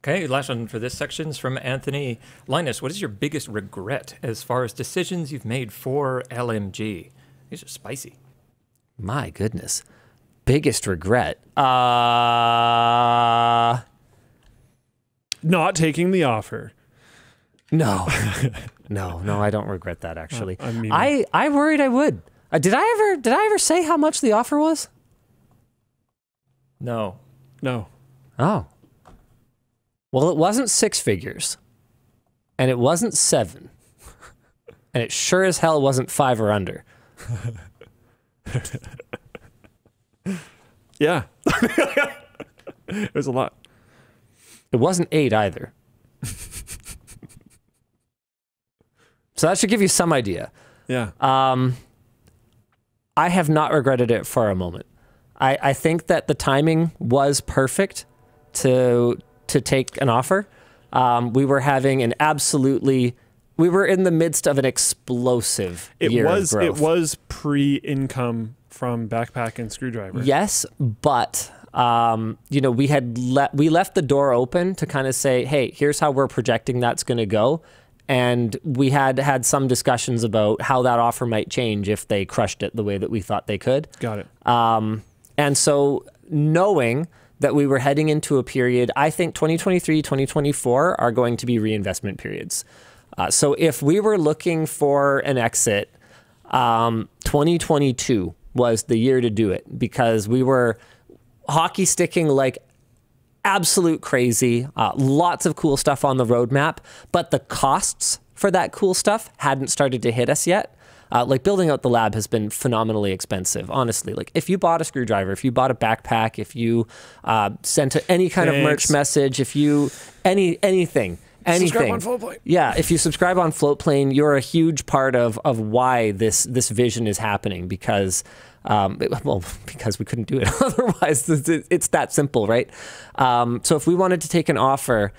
Okay, last one for this section is from Anthony. Linus, what is your biggest regret as far as decisions you've made for LMG? These are spicy. My goodness. Biggest regret? Not taking the offer. No. No, I don't regret that, actually. I worried I would. Did I ever say how much the offer was? No. Oh. Well, it wasn't 6 figures. And it wasn't 7. And it sure as hell wasn't 5 or under. Yeah. It was a lot. It wasn't 8 either. So that should give you some idea. Yeah. I have not regretted it for a moment. I think that the timing was perfect to take an offer. We were having we were in the midst of an explosive year of growth. It was pre-income from Backpack and Screwdriver. Yes, but we left the door open to kind of say, hey, here's how we're projecting that's going to go. And we had some discussions about how that offer might change if they crushed it the way that we thought they could. Got it. And so knowing that we were heading into a period, I think 2023, 2024 are going to be reinvestment periods. So if we were looking for an exit, 2022 was the year to do it because we were hockey sticking like absolute crazy, lots of cool stuff on the roadmap, but the costs for that cool stuff hadn't started to hit us yet. Like building out the lab has been phenomenally expensive, honestly. Like if you bought a screwdriver, if you bought a backpack, if you sent any kind of merch message, if you, anything. Subscribe on Floatplane. Yeah, if you subscribe on Floatplane, you're a huge part of why this vision is happening because because we couldn't do it otherwise. It's that simple, right? So if we wanted to take an offer,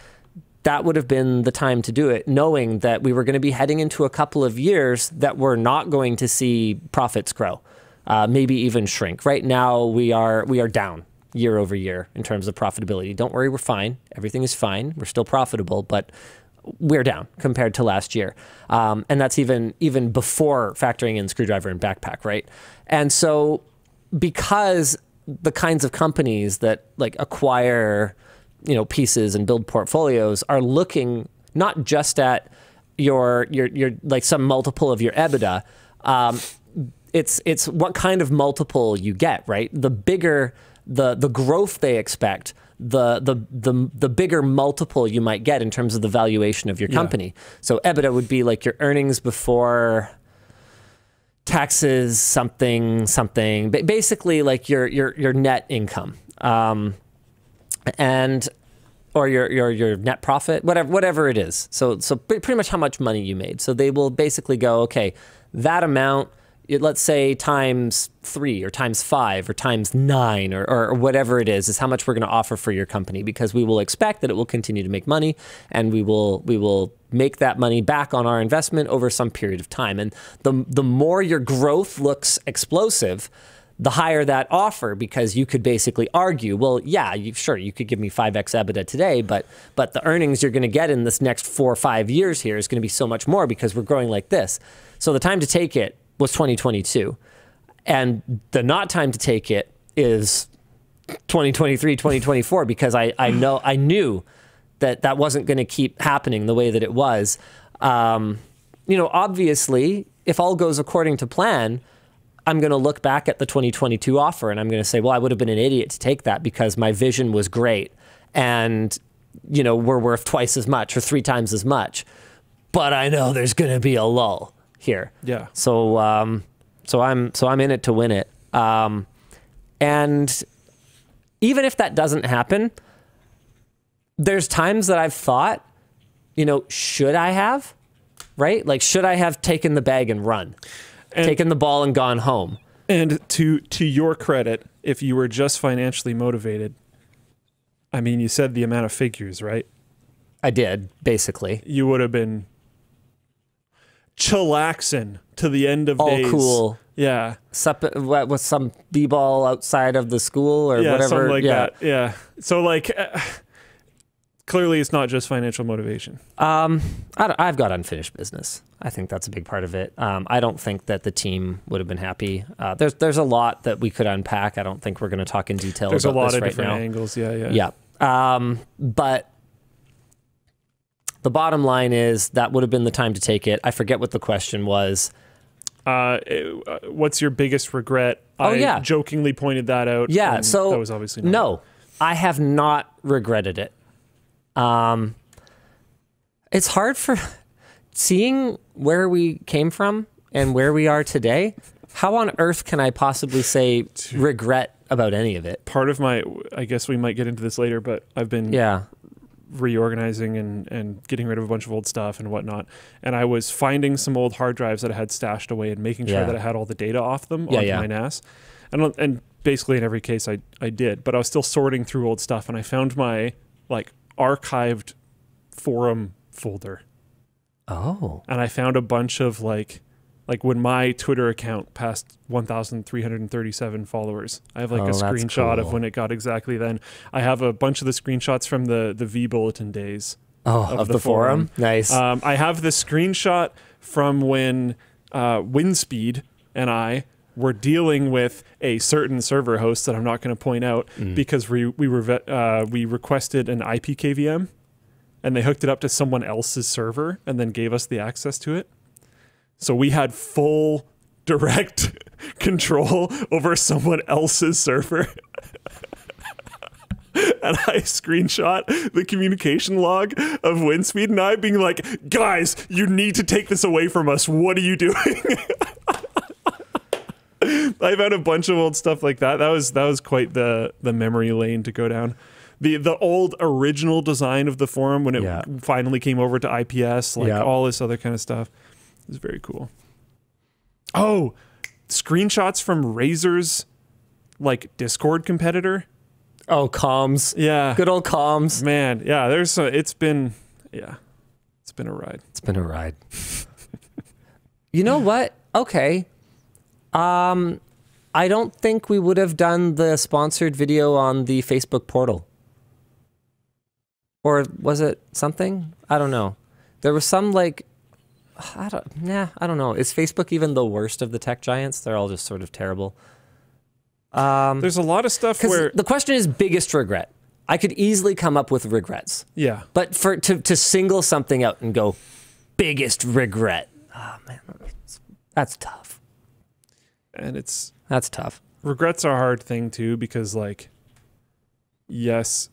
that would have been the time to do it, knowing that we were going to be heading into a couple of years that we're not going to see profits grow, maybe even shrink. Right now, we are down year over year in terms of profitability. Don't worry, we're fine. Everything is fine. We're still profitable, but we're down compared to last year. And that's even before factoring in Screwdriver and Backpack, right? And so because the kinds of companies that like acquire, pieces and build portfolios are looking not just at your like some multiple of your EBITDA, it's what kind of multiple you get, right? The bigger the growth they expect, the bigger multiple you might get in terms of the valuation of your company. So EBITDA would be like your earnings before taxes, something, basically like your net income, or your net profit, whatever it is. So pretty much how much money you made. So they will basically go, okay, that amount, let's say times 3 or times 5 or times 9 or whatever it is how much we're going to offer for your company, because we will expect that it will continue to make money and we will make that money back on our investment over some period of time. And the more your growth looks explosive, the higher that offer, because you could basically argue, well, yeah, sure, you could give me 5x EBITDA today, but the earnings you're going to get in this next 4 or 5 years here is going to be so much more because we're growing like this. So the time to take it was 2022. And the not time to take it is 2023, 2024, because I knew that wasn't going to keep happening the way that it was. Obviously, if all goes according to plan, I'm going to look back at the 2022 offer and I'm going to say, well, I would have been an idiot to take that because my vision was great. And, we're worth twice as much or 3 times as much. But I know there's going to be a lull here. Yeah. So I'm in it to win it. And even if that doesn't happen, there's times that I've thought, should I have, right? Like, should I have taken the bag and run, taken the ball and gone home? And to your credit, if you were just financially motivated, I mean, you said the amount of figures, right? I did, basically. You would have been chillaxing to the end of days. All cool. Yeah. What was some b-ball outside of the school or whatever? Something like that. Yeah. So like clearly it's not just financial motivation. I've got unfinished business. I think that's a big part of it. I don't think that the team would have been happy. There's a lot that we could unpack. I don't think we're going to talk in detail There's a about lot this of right different now. angles. Yeah. But the bottom line is that would have been the time to take it. I forget what the question was. What's your biggest regret? I jokingly pointed that out. Yeah, so that was obviously not. No, I have not regretted it. It's hard for seeing where we came from and where we are today. How on earth can I possibly say regret about any of it? Part of my, I guess we might get into this later, but I've been reorganizing and getting rid of a bunch of old stuff and whatnot. And I was finding some old hard drives that I had stashed away and making sure that I had all the data off them onto my NAS. And basically in every case I did, but I was still sorting through old stuff, and I found my like archived forum folder. Oh. And I found a bunch of like when my Twitter account passed 1,337 followers, I have like a screenshot of when it got exactly then. I have a bunch of the screenshots from the V Bulletin days. Of the forum? Nice. I have the screenshot from when Windspeed and I were dealing with a certain server host that I'm not going to point out because we requested an IPKVM, and they hooked it up to someone else's server and then gave us the access to it. So we had full direct control over someone else's server. And I screenshot the communication log of Windspeed and I being like, guys, you need to take this away from us. What are you doing? I've had a bunch of old stuff like that. That was quite the memory lane to go down. The old original design of the forum when it finally came over to IPS, all this other kind of stuff. It was very cool. Oh, screenshots from Razer's like Discord competitor. Oh, comms. Yeah. Good old comms. Man, yeah, it's been a ride. It's been a ride. You know what? Okay. I don't think we would have done the sponsored video on the Facebook portal. Or was it something? I don't know. There was some like, I don't know. Is Facebook even the worst of the tech giants? They're all just sort of terrible. There's a lot of stuff where the question is biggest regret. I could easily come up with regrets. Yeah. But to single something out and go, biggest regret. Oh man, that's tough. And that's tough. Regrets are a hard thing too, because like, yes,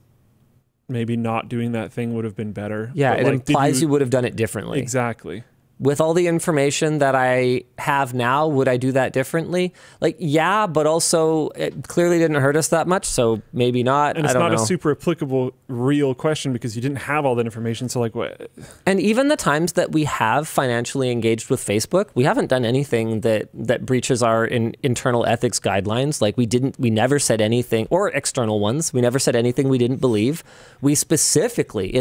maybe not doing that thing would have been better. Yeah, it like, implies you would have done it differently. Exactly. With all the information that I have now, would I do that differently? Like, yeah, but also it clearly didn't hurt us that much, so maybe not. And it's not a super applicable real question because you didn't have all that information, so like what? And even the times that we have financially engaged with Facebook, we haven't done anything that breaches our internal ethics guidelines. Like we never said anything, or external ones, we never said anything we didn't believe. We specifically,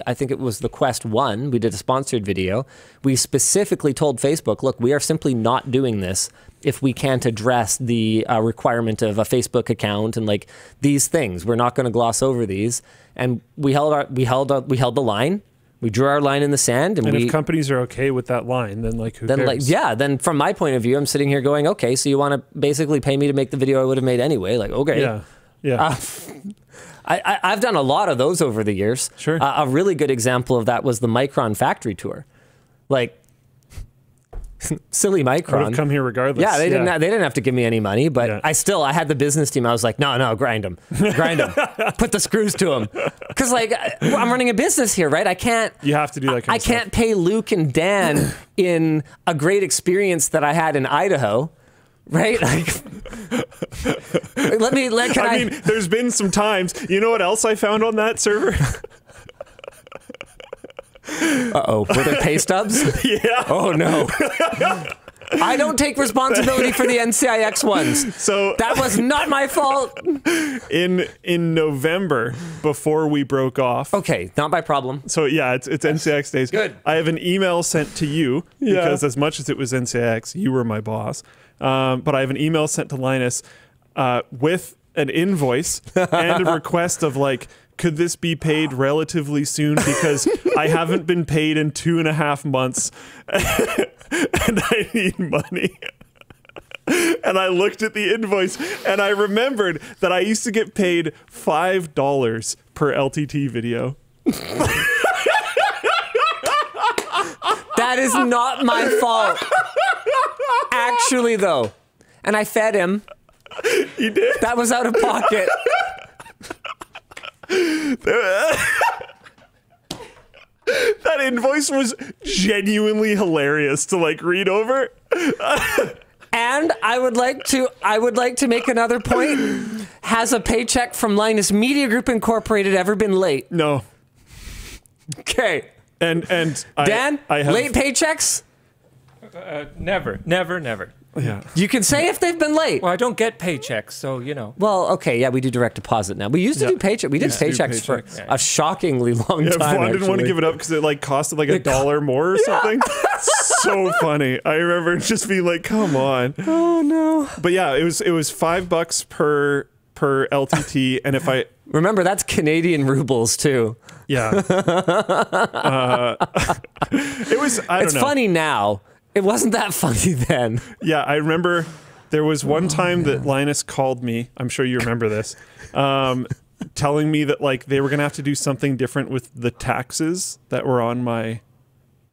I think it was the Quest 1, we did a sponsored video, we specifically told Facebook, look, we are simply not doing this if we can't address the requirement of a Facebook account and like these things. We're not going to gloss over these. And we held the line. We drew our line in the sand. And if companies are okay with that line, then like who cares? Then from my point of view, I'm sitting here going, okay, so you want to basically pay me to make the video I would have made anyway. Like, okay. Yeah. I've done a lot of those over the years. Sure. A really good example of that was the Micron factory tour. Like, silly Micron. I would have come here regardless. Yeah, they didn't have to give me any money, but I had the business team. I was like, no, grind them, put the screws to them, because like I'm running a business here, right? I can't. You have to do that. I can't pay Luke and Dan in a great experience that I had in Idaho. Right? Like, I mean, there's been some times. You know what else I found on that server? Uh-oh. Were there pay stubs? Yeah. Oh, no. I don't take responsibility for the NCIX ones. So that was not my fault. In November, before we broke off. Okay, not my problem. So yeah, it's NCIX days. Good. I have an email sent to you because as much as it was NCIX, you were my boss. But I have an email sent to Linus with an invoice and a request of like could this be paid relatively soon? Because I haven't been paid in 2.5 months and I need money. And I looked at the invoice and I remembered that I used to get paid $5 per LTT video. That is not my fault. Actually, though. And I fed him. You did? That was out of pocket. That invoice was genuinely hilarious to like read over. And I would like to make another point. Has a paycheck from Linus Media Group Incorporated ever been late? No. Okay. And Dan, I have, late paychecks? Never. Yeah. You can say if they've been late. Well, I don't get paychecks, so you know. Well, okay, yeah, we do direct deposit now. We used to do paycheck. We did paychecks for a shockingly long time. Vaughn didn't want to give it up because it like costed like $1 more or something. So funny. I remember just being like, "Come on." Oh no. But yeah, it was $5 per LTT, and if I remember, that's Canadian rubles too. Yeah. It was. I don't know. It's funny now. It wasn't that funny then. Yeah, I remember there was one time that Linus called me. I'm sure you remember this, telling me that like they were gonna have to do something different with the taxes that were on my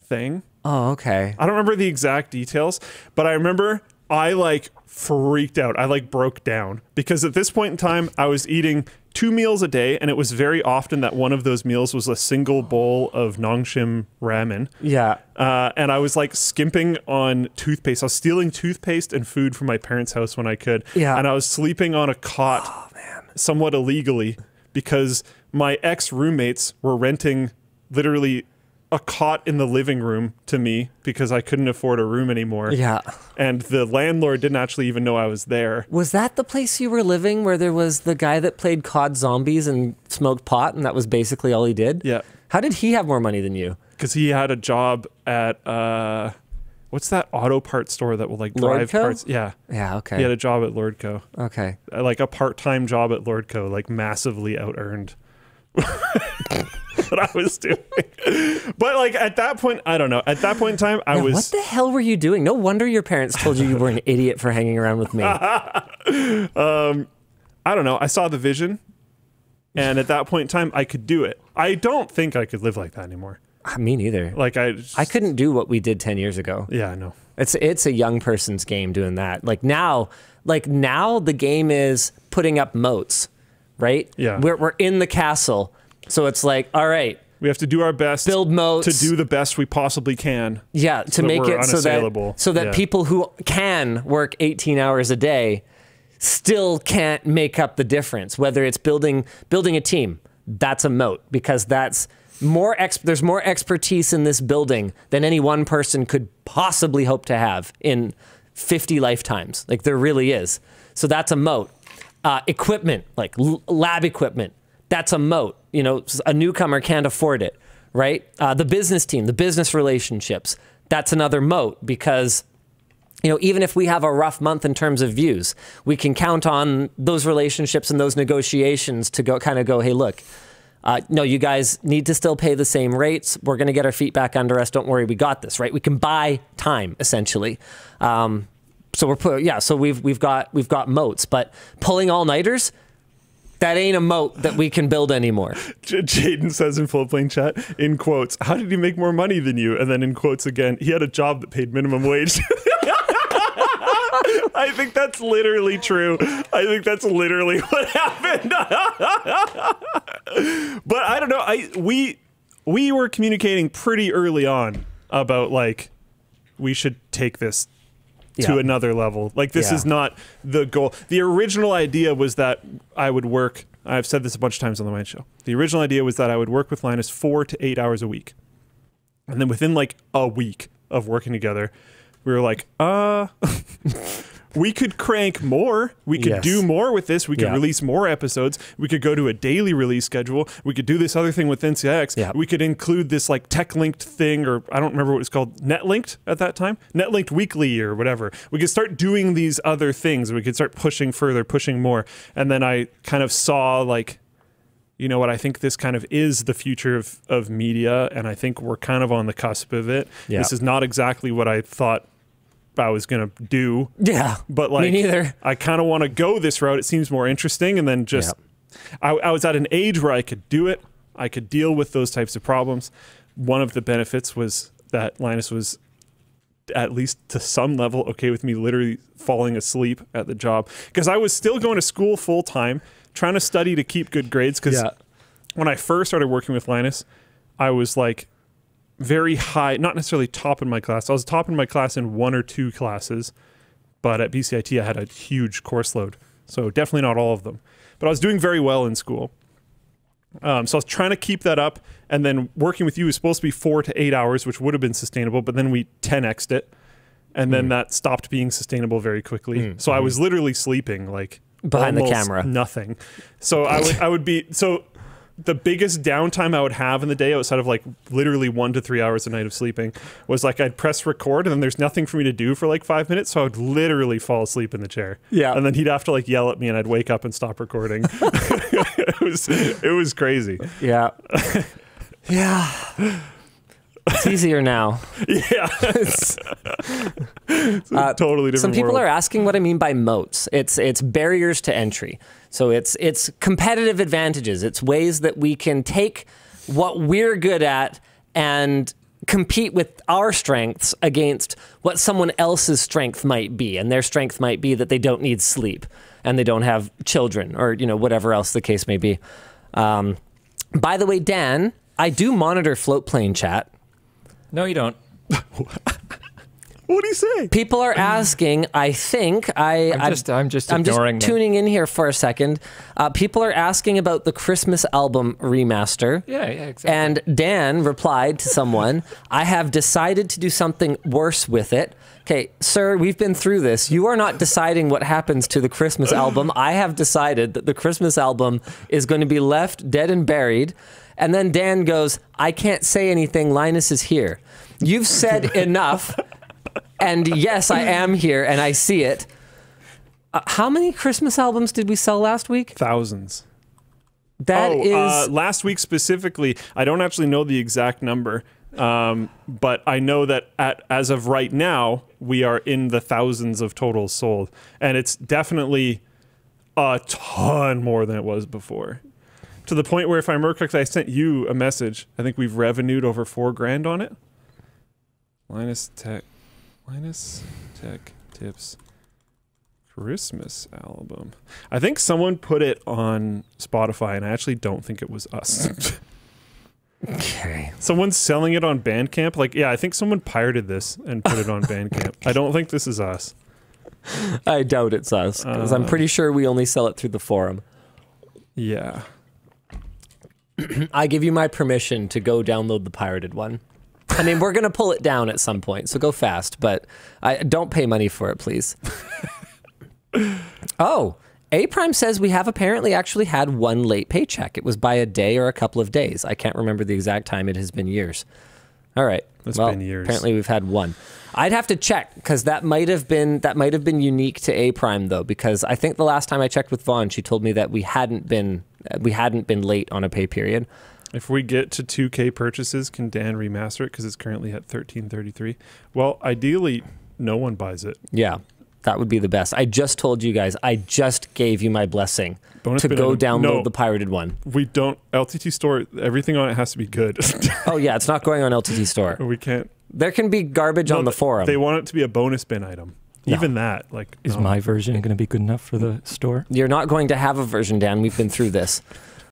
thing. Oh, okay. I don't remember the exact details, but I remember I like freaked out. I like broke down because at this point in time, I was eating 2 meals a day, and it was very often that one of those meals was a single bowl of Nongshim ramen. Yeah. And I was like skimping on toothpaste. I was stealing toothpaste and food from my parents' house when I could. Yeah. And I was sleeping on a cot somewhat illegally because my ex-roommates were renting literally a cot in the living room to me because I couldn't afford a room anymore. Yeah. And the landlord didn't actually even know I was there. Was that the place you were living where there was the guy that played COD Zombies and smoked pot and that was basically all he did? Yeah. How did he have more money than you? Because he had a job at, what's that auto parts store that will like drive Lordco? parts? Yeah. Yeah, okay. He had a job at Lordco. Okay. Like a part-time job at Lordco, like massively out-earned what I was doing. But like at that point, I don't know. At that point in time, I was... What the hell were you doing? No wonder your parents told you were an idiot for hanging around with me. I don't know. I saw the vision. And at that point in time, I could do it. I don't think I could live like that anymore. Me neither. Like I couldn't do what we did 10 years ago. Yeah, I know. It's a young person's game doing that. Like now the game is putting up moats, right? Yeah. We're in the castle. So it's like, all right, we have to do our best build moats to do the best we possibly can. Yeah, to make it so that Yeah. people who can work 18 hours a day still can't make up the difference. Whether it's building a team, that's a moat because that's there's more expertise in this building than any one person could possibly hope to have in 50 lifetimes. Like there really is. So that's a moat. Equipment, like lab equipment, that's a moat. You know, a newcomer can't afford it, right? The business team, the business relationships, that's another moat because, you know, even if we have a rough month in terms of views, we can count on those relationships and those negotiations to go, hey, look, no, you guys need to still pay the same rates. We're going to get our feet back under us. Don't worry, we got this, right? We can buy time essentially. So we've got moats, but pulling all-nighters, that ain't a moat that we can build anymore. Jaden says in full plane chat, in quotes, how did he make more money than you? And then in quotes again, he had a job that paid minimum wage. I think that's literally true. I think that's literally what happened. But I don't know. We were communicating pretty early on about like we should take this to another level. Like this is not the goal. The original idea was that I would work. I've said this a bunch of times on the Wine Show. The original idea was that I would work with Linus 4 to 8 hours a week. And then within like a week of working together, we were like, we could crank more. We could do more with this. We could release more episodes. We could go to a daily release schedule. We could do this other thing with NCIX. Yeah. We could include this like tech-linked thing, or I don't remember what it was called, net-linked at that time? Net-linked weekly or whatever. We could start doing these other things. We could start pushing further, pushing more. And then I kind of saw like you know what, I think this kind of is the future of media, and I think we're kind of on the cusp of it. Yeah. This is not exactly what I thought I was going to do. Yeah. But like, me neither. I kind of want to go this route. It seems more interesting. And then just, I was at an age where I could do it. I could deal with those types of problems. One of the benefits was that Linus was, at least to some level, okay with me literally falling asleep at the job. Because I was still going to school full time, trying to study to keep good grades. Because when I first started working with Linus, I was like very high, not necessarily top in my class. I was top in my class in 1 or 2 classes. But at BCIT, I had a huge course load. So definitely not all of them. But I was doing very well in school. So I was trying to keep that up, and then working with you was supposed to be 4 to 8 hours, which would have been sustainable, but then we 10x'd it, and then that stopped being sustainable very quickly. So I was literally sleeping like behind the camera, nothing. So I would be the biggest downtime I would have in the day, outside of like literally 1 to 3 hours a night of sleeping, was like I'd press record and then there's nothing for me to do for like 5 minutes, so I would literally fall asleep in the chair. Yeah, and then he'd have to like yell at me, and I'd wake up and stop recording. It was crazy. Yeah. Yeah. It's easier now. Yeah. It's a totally different Some people world. are asking what I mean by moats. It's barriers to entry. So it's competitive advantages. It's ways that we can take what we're good at and compete with our strengths against what someone else's strength might be. And their strength might be that they don't need sleep and they don't have children, or whatever else the case may be. By the way, Dan, I do monitor float plane chat. No, you don't. What do you say? People are asking, I think, I'm just ignoring them. tuning in here for a second. People are asking about the Christmas album remaster. Yeah, exactly. And Dan replied to someone, I have decided to do something worse with it. Okay, sir, we've been through this. You are not deciding what happens to the Christmas album. I have decided that the Christmas album is going to be left dead and buried. And then Dan goes, I can't say anything. Linus is here. You've said enough. And yes, I am here and I see it. How many Christmas albums did we sell last week? Thousands. That is last week specifically. I don't actually know the exact number, but I know that as of right now, we are in the thousands of totals sold, and it's definitely a ton more than it was before. To the point where, if I remember correctly, I sent you a message. I think we've revenued over $4,000 on it. Linus Tech Tips Christmas album. I think someone put it on Spotify, and I actually don't think it was us. okay. Someone's selling it on Bandcamp. Like, yeah, I think someone pirated this and put it on Bandcamp. I don't think this is us. I doubt it's us, because I'm pretty sure we only sell it through the forum. Yeah. I give you my permission to go download the pirated one. I mean, we're going to pull it down at some point, so go fast, but don't pay money for it, please. Oh, A-Prime says we have apparently actually had one late paycheck. It was by a day or a couple of days. I can't remember the exact time. It has been years. All right. It's been years. Apparently we've had one. I'd have to check, because that might have been unique to A-Prime, though, because I think the last time I checked with Vaughn, she told me that we hadn't been late on a pay period. If we get to 2K purchases, can Dan remaster it? Because it's currently at $13.33. Well, ideally, no one buys it. Yeah, that would be the best. I just told you guys, I just gave you my blessing to go download the pirated one. We don't. LTT Store, everything on it has to be good. Oh, yeah, it's not going on LTT Store. We can't. There can be garbage on the forum. They want it to be a bonus bin item. No. Even that, like, is my version going to be good enough for the store? You're not going to have a version, Dan. We've been through this.